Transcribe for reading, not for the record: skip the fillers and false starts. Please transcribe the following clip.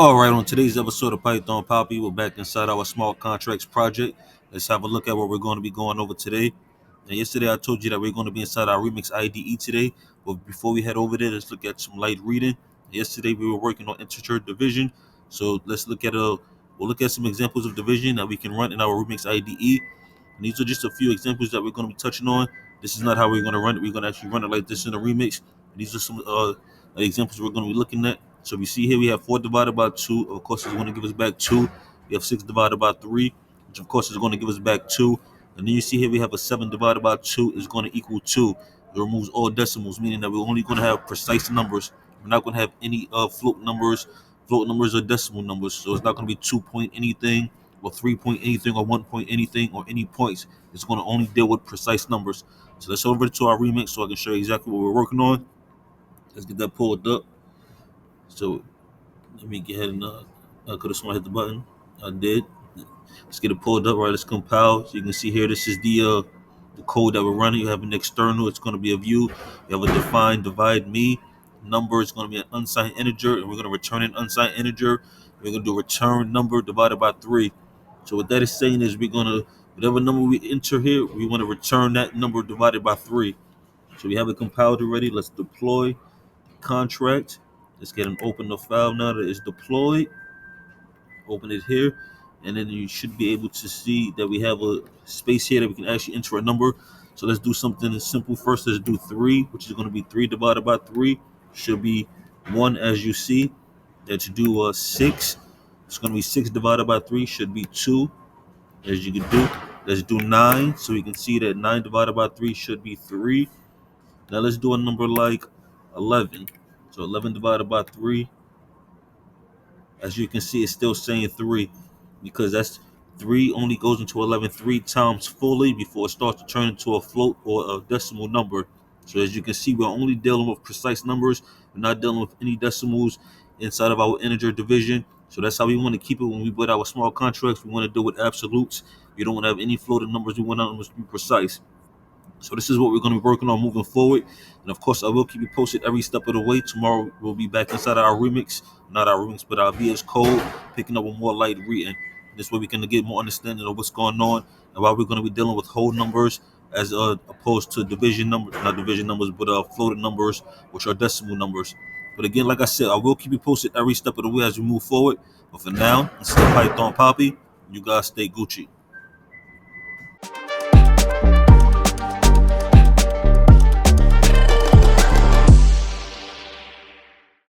All right, on today's episode of Python Papi, we're back inside our small contracts project. Let's have a look at what we're going to be going over today. And yesterday I told you that we're going to be inside our Remix IDE today. But before we head over there, let's look at some light reading. Yesterday we were working on integer division. So let's look at we'll look at some examples of division that we can run in our Remix IDE. And these are just a few examples that we're going to be touching on. This is not how we're going to run it. We're going to actually run it like this in a remix. And these are some examples we're going to be looking at. So we see here we have 4 divided by 2. Of course, it's going to give us back 2. We have 6 divided by 3, which of course is going to give us back 2. And then you see here we have a 7 divided by 2 is going to equal 2. It removes all decimals, meaning that we're only going to have precise numbers. We're not going to have any float numbers or decimal numbers. So it's not going to be 2 point anything or 3 point anything or 1 point anything or any points. It's going to only deal with precise numbers. So let's over to our remix so I can show you exactly what we're working on. Let's get that pulled up. So let me get ahead and I could have sworn I hit the button. I did. Let's get it pulled up. Right, let's compile. So you can see here, this is the code that we're running. You have an external. It's going to be a view. You have a define divide me. Number is going to be an unsigned integer, and we're going to return an unsigned integer. We're going to do return number divided by 3. So what that is saying is we're going to, whatever number we enter here, we want to return that number divided by 3. So we have it compiled already. Let's deploy contract. Let's get and open the file now that it's deployed. Open it here, and then you should be able to see that we have a space here that we can actually enter a number. So let's do something simple first. Let's do 3, which is going to be 3 divided by 3 should be 1, as you see. Let's do 6. It's going to be 6 divided by 3 should be 2, as you can do. Let's do 9, so you can see that 9 divided by 3 should be 3. Now let's do a number like 11. So 11 divided by 3, as you can see, it's still saying 3 because that's 3 only goes into 11 3 times fully before it starts to turn into a float or a decimal number. So as you can see, we're only dealing with precise numbers. We're not dealing with any decimals inside of our integer division. So that's how we want to keep it when we build our small contracts. We want to deal with absolutes. We don't want to have any floating numbers. We want our numbers to be precise. So this is what we're going to be working on moving forward. And of course, I will keep you posted every step of the way. Tomorrow, we'll be back inside our remix, not our remix, but our VS Code, picking up a more light reading. This way we can get more understanding of what's going on and why we're going to be dealing with whole numbers as opposed to division numbers, not division numbers, but floated numbers, which are decimal numbers. But again, like I said, I will keep you posted every step of the way as we move forward. But for now, it's still Python Poppy. You guys stay Gucci.